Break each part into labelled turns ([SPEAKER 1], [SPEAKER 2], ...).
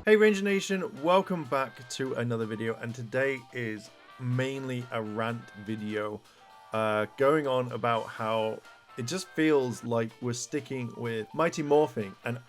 [SPEAKER 1] Hey Ranger Nation, welcome back to another video, and today is mainly a rant video going on about how it just feels like we're sticking with Mighty Morphing, and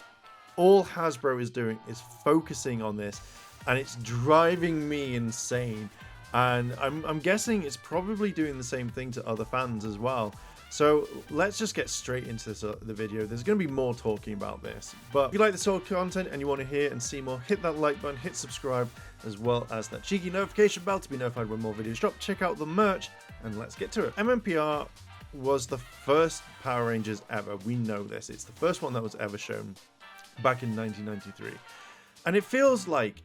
[SPEAKER 1] all Hasbro is doing is focusing on this, and it's driving me insane. And I'm guessing it's probably doing the same thing to other fans as well. So let's just get straight into this, the video. There's going to be more talking about this, but if you like this sort of content and you want to hear and see more, hit that like button, hit subscribe, as well as that cheeky notification bell to be notified when more videos drop. Check out the merch, and let's get to it. MMPR was the first Power Rangers ever. We know this. It's the first one that was ever shown back in 1993. And it feels like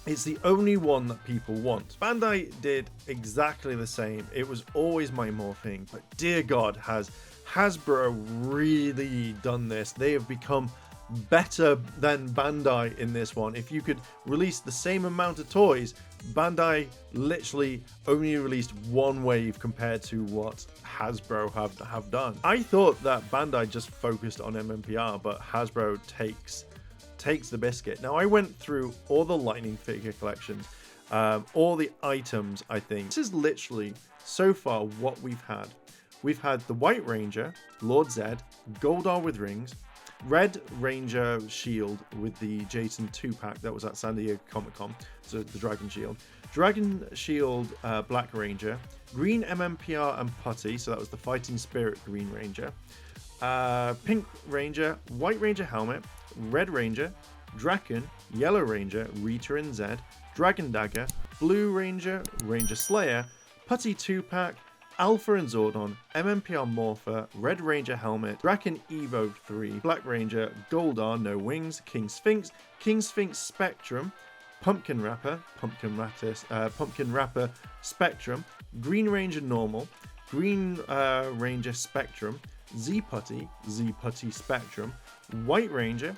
[SPEAKER 1] it's the only one that people want. Bandai did exactly the same. It was always Mighty Morphing, but dear God, has Hasbro really done this? They have become better than Bandai in this one. If you could release the same amount of toys, Bandai literally only released one wave compared to what Hasbro have done. I thought that Bandai just focused on MMPR, but Hasbro takes the biscuit. Now, I went through all the Lightning figure collections, all the items. I think this is literally so far what we've had. We've had the White Ranger, Lord Zed, Goldar with rings, Red Ranger shield with the Jason 2-pack that was at San Diego Comic-Con, so the Dragon Shield, Dragon Shield Black Ranger, Green MMPR and Putty, so that was the Fighting Spirit Green Ranger, Pink Ranger, White Ranger helmet, Red Ranger, Draken, Yellow Ranger, Rita and Zed, Dragon Dagger, Blue Ranger, Ranger Slayer, Putty 2-pack, Alpha and Zordon, MMPR Morpher, Red Ranger helmet, Draken Evo 3, Black Ranger, Goldar, no wings, King Sphinx Spectrum, Pumpkin Rapper Spectrum, Green Ranger Normal, Green Ranger Spectrum, Z-Putty Spectrum, White Ranger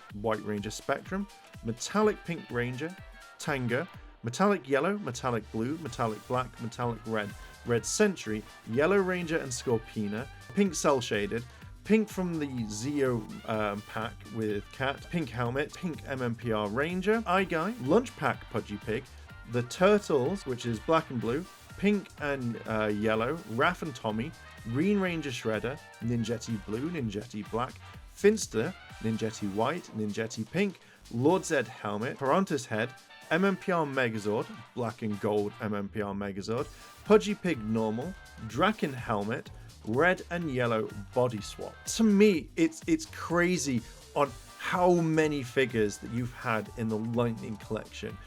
[SPEAKER 1] Spectrum, Metallic Pink Ranger, Tango, Metallic Yellow, Metallic Blue, Metallic Black, Metallic Red, Red Sentry, Yellow Ranger and Scorpina, Pink Cell Shaded, Pink from the Zeo pack with Cat, Pink Helmet, Pink MMPR Ranger, Eye Guy, Lunch Pack Pudgy Pig, the Turtles, which is black and blue, Pink and Yellow, Raph and Tommy, Green Ranger Shredder, Ninjetti Blue, Ninjetti Black, Finster, Ninjetti White, Ninjetti Pink, Lord Zed Helmet, Parantis Head, MMPR Megazord, Black and Gold MMPR Megazord, Pudgy Pig Normal, Draken Helmet, Red and Yellow Body Swap. To me, it's crazy on how many figures that you've had in the Lightning collection.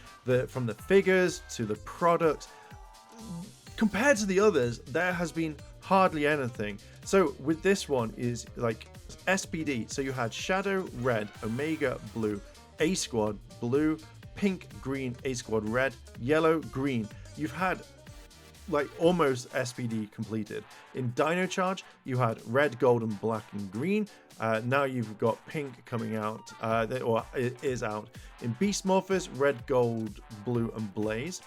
[SPEAKER 1] From the figures to the products, compared to the others, there has been hardly anything. So with this one is like SPD. So you had Shadow Red, Omega Blue, A Squad Blue, Pink Green, A Squad Red, Yellow Green. You've had like almost SPD completed. In Dino Charge, you had red, gold, and black and green. Now you've got pink coming out, or it is out. In Beast Morphers, red, gold, blue, and blaze.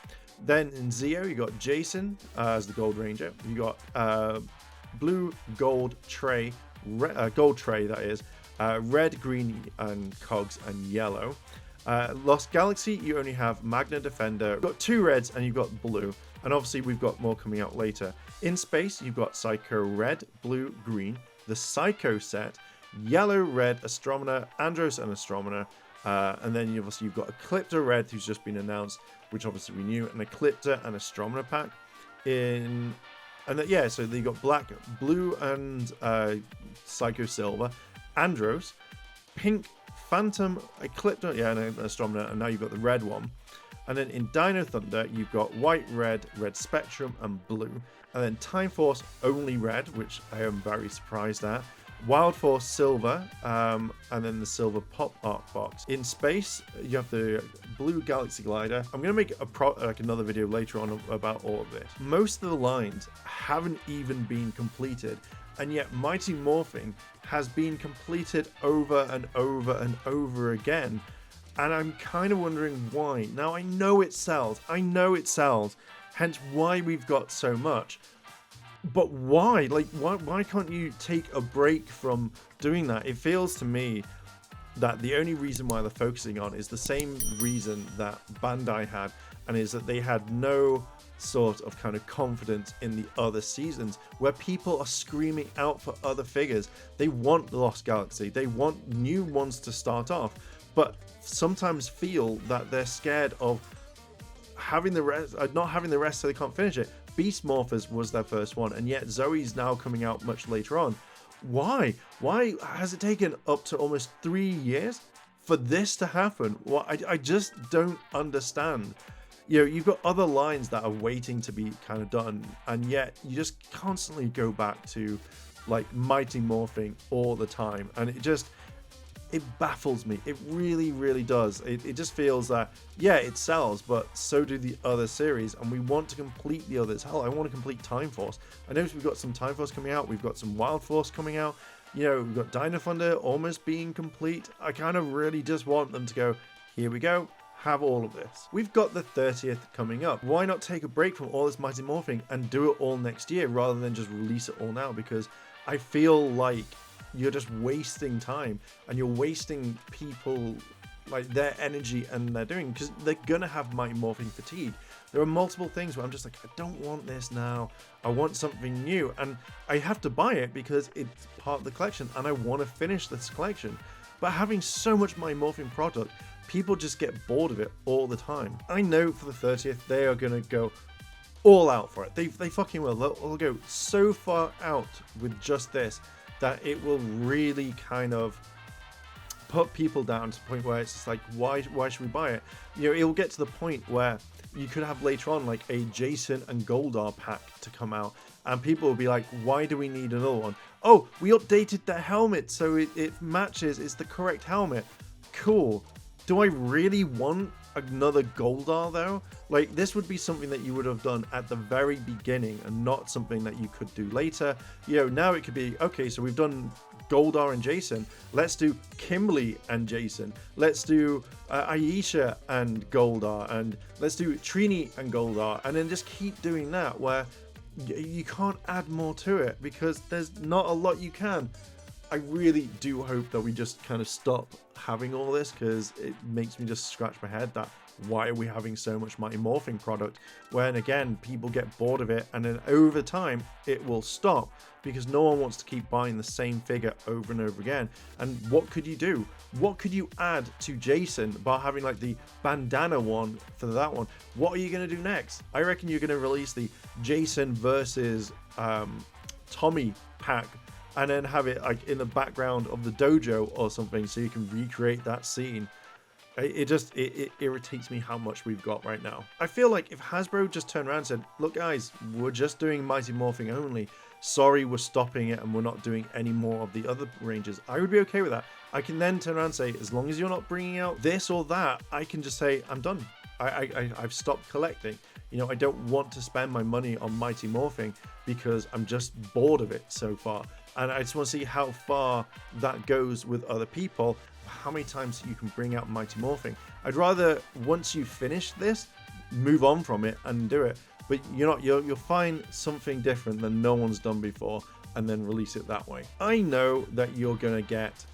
[SPEAKER 1] Then in Zeo, you got Jason as the Gold Ranger. You got blue, gold tray, gold tray that is, red, green, and cogs, and yellow. Lost Galaxy, you only have Magna Defender. You've got two reds and you've got blue. And obviously we've got more coming out later. In Space, you've got Psycho Red, Blue, Green, the Psycho set, Yellow, Red, Astrometer, Andros and Astrometer. And then you've got Ecliptor Red, who's just been announced, which obviously we knew, an Ecliptor and Astrometer pack. So you got Black, Blue, and Psycho Silver, Andros, Pink, Phantom, Ecliptor, and Astrometer, and now you've got the red one. And then in Dino Thunder, you've got White, Red, Red Spectrum, and Blue. And then Time Force only red, which I am very surprised at. Wild Force Silver, and then the Silver Pop Art Box. In Space, you have the Blue Galaxy Glider. I'm going to make another video later on about all of this. Most of the lines haven't even been completed, and yet Mighty Morphing has been completed over and over and over again. And I'm kind of wondering why. Now, I know it sells, hence why we've got so much. But why? Like, why can't you take a break from doing that? It feels to me that the only reason why they're focusing on is the same reason that Bandai had, and is that they had no sort of kind of confidence in the other seasons, where people are screaming out for other figures. They want the Lost Galaxy, they want new ones to start off, but sometimes feel that they're scared of having the rest, not having the rest, so they can't finish it. Beast Morphers was their first one, and yet Zoe's now coming out much later on. Why has it taken up to almost 3 years for this to happen? Well, I just don't understand. You know, you've got other lines that are waiting to be kind of done, and yet you just constantly go back to like Mighty Morphing all the time, and it baffles me. It really does. It just feels that, yeah, it sells, but so do the other series, and we want to complete the others. Hell, I want to complete Time Force. I noticed we've got some Time Force coming out, we've got some Wild Force coming out, you know, we've got Dino Thunder almost being complete. I kind of really just want them to go, here we go, have all of this. We've got the 30th coming up. Why not take a break from all this Mighty Morphing and do it all next year rather than just release it all now? Because I feel like you're just wasting time, and you're wasting people, like their energy and their doing, because they're gonna have Mighty Morphing fatigue. There are multiple things where I'm just like, I don't want this now, I want something new, and I have to buy it because it's part of the collection and I want to finish this collection. But having so much Mighty Morphing product, people just get bored of it all the time. I know for the 30th they are gonna go all out for it. They fucking will. They'll go so far out with just this that it will really kind of put people down to the point where it's just like, why should we buy it? You know, it'll get to the point where you could have later on like a Jason and Goldar pack to come out, and people will be like, why do we need another one? Oh, we updated their helmet so it matches, it's the correct helmet. Cool. Do I really want another Goldar though? Like, this would be something that you would have done at the very beginning and not something that you could do later. You know, now it could be, okay, so we've done Goldar and Jason, let's do Kimberly and Jason, let's do Aisha and Goldar, and let's do Trini and Goldar, and then just keep doing that, where you can't add more to it because there's not a lot you can. I really do hope that we just kind of stop having all this, because it makes me just scratch my head that why are we having so much Mighty Morphing product when, again, people get bored of it, and then over time it will stop because no one wants to keep buying the same figure over and over again. And what could you do? What could you add to Jason by having like the bandana one for that one? What are you going to do next? I reckon you're going to release the Jason versus Tommy pack, and then have it like in the background of the dojo or something, so you can recreate that scene. It irritates me how much we've got right now. I feel like if Hasbro just turned around and said, look guys, we're just doing Mighty Morphing only, sorry, we're stopping it and we're not doing any more of the other ranges, I would be okay with that. I can then turn around and say, as long as you're not bringing out this or that, I can just say, I'm done. I've stopped collecting. You know, I don't want to spend my money on Mighty Morphing because I'm just bored of it so far. And I just want to see how far that goes with other people, how many times you can bring out Mighty Morphing. I'd rather, once you finish this, move on from it and do it. But you'll find something different than no one's done before, and then release it that way. I know that you're gonna get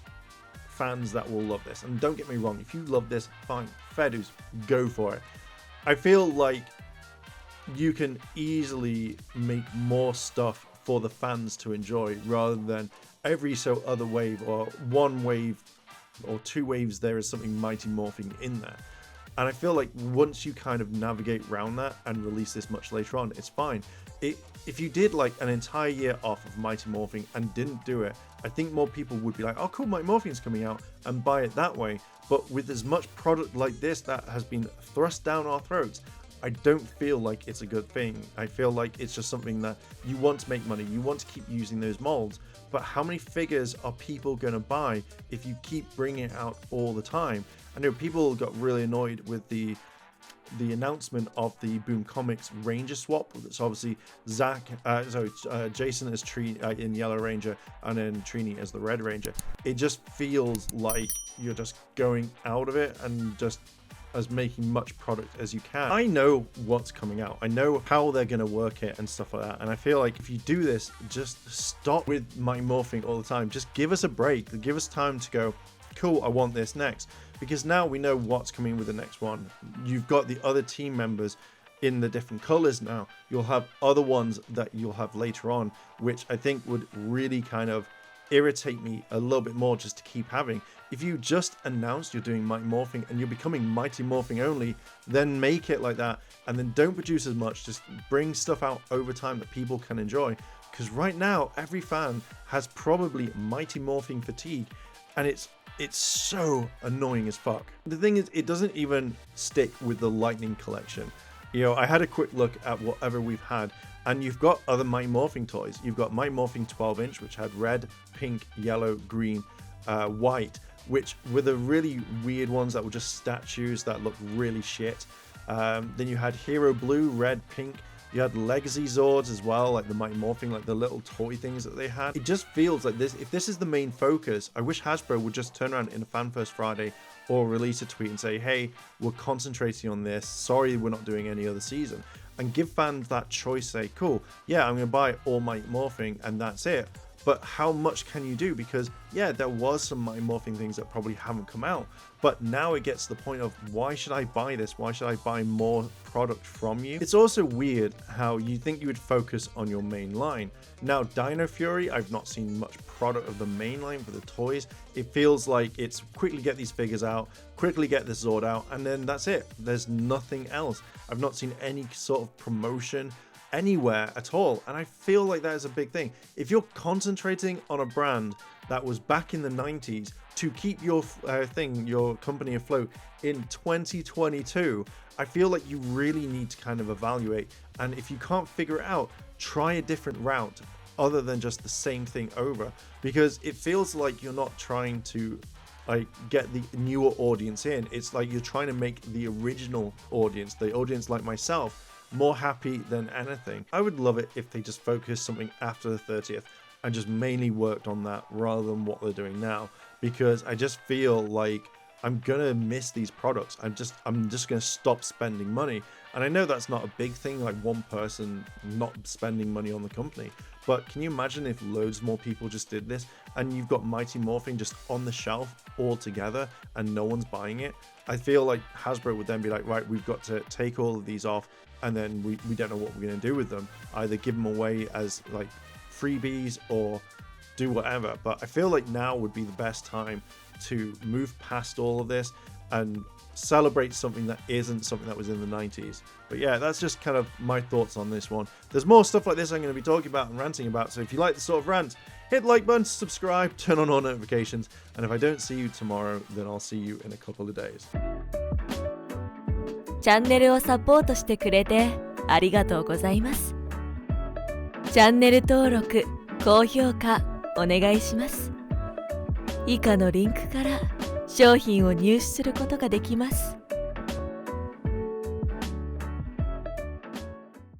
[SPEAKER 1] fans that will love this, and don't get me wrong, if you love this, fine, fair dues, go for it. I feel like you can easily make more stuff for the fans to enjoy, rather than every so other wave or one wave or two waves there is something Mighty Morphing in there. And I feel like once you kind of navigate around that and release this much later on, it's fine. If you did like an entire year off of Mighty Morphing and didn't do it, I think more people would be like, oh cool, Mighty Morphing's coming out, and buy it that way. But with as much product like this that has been thrust down our throats, I don't feel like it's a good thing. I feel like it's just something that you want to make money, you want to keep using those molds, but how many figures are people going to buy if you keep bringing it out all the time? I know people got really annoyed with the announcement of the Boom Comics Ranger swap. It's obviously Jason as Trini in Yellow Ranger, and then Trini as the Red Ranger. It just feels like you're just going out of it and just as making much product as you can. I know what's coming out, I know how they're going to work it and stuff like that, and I feel like if you do this, just stop with Mighty Morphing all the time. Just give us a break, give us time to go, cool, I want this next. Because now we know what's coming with the next one. You've got the other team members in the different colors now. You'll have other ones that you'll have later on, which I think would really kind of irritate me a little bit more just to keep having. If you just announced you're doing Mighty Morphing and you're becoming Mighty Morphing only, then make it like that, and then don't produce as much. Just bring stuff out over time that people can enjoy, because right now every fan has probably Mighty Morphing fatigue, and it's so annoying as fuck. The thing is, it doesn't even stick with the Lightning collection. You know, I had a quick look at whatever we've had, and you've got other Mighty Morphing toys. You've got Mighty Morphing 12-inch, which had red, pink, yellow, green, white, which were the really weird ones that were just statues that looked really shit. Then you had Hero Blue, red, pink. You had Legacy Zords as well, like the Mighty Morphing, like the little toy things that they had. It just feels like this, if this is the main focus, I wish Hasbro would just turn around in a Fan First Friday or release a tweet and say, hey, we're concentrating on this, sorry we're not doing any other season. And give fans that choice, say, cool, yeah, I'm going to buy all Mighty Morphing and that's it. But how much can you do? Because yeah, there was some Mighty Morphing things that probably haven't come out, but now it gets to the point of, why should I buy this? Why should I buy more product from you? It's also weird how you think you would focus on your main line. Now Dino Fury, I've not seen much product of the main line for the toys. It feels like it's quickly get these figures out, quickly get this Zord out, and then that's it. There's nothing else. I've not seen any sort of promotion anywhere at all, and I feel like that is a big thing. If you're concentrating on a brand that was back in the 90s to keep your your company afloat in 2022, I feel like you really need to kind of evaluate, and if you can't figure it out, try a different route other than just the same thing over, because it feels like you're not trying to like get the newer audience in. It's like you're trying to make the original audience, the audience like myself, more happy than anything. I would love it if they just focused something after the 30th and just mainly worked on that rather than what they're doing now, because I just feel like I'm gonna miss these products. I'm just gonna stop spending money. And I know that's not a big thing, like one person not spending money on the company, but can you imagine if loads more people just did this and you've got Mighty Morphing just on the shelf all together and no one's buying it? I feel like Hasbro would then be like, right, we've got to take all of these off, and then we don't know what we're going to do with them. Either give them away as like freebies or do whatever. But I feel like now would be the best time to move past all of this and celebrate something that isn't something that was in the 90s. But yeah, that's just kind of my thoughts on this one. There's more stuff like this I'm going to be talking about and ranting about, so if you like the sort of rant, hit the like button, subscribe, turn on all notifications, and if I don't see you tomorrow, then I'll see you in a couple of days.
[SPEAKER 2] チャンネルをサポートしてくれてありがとうございます。チャンネル登録、高評価お願いします。以下のリンクから商品を入手することができます。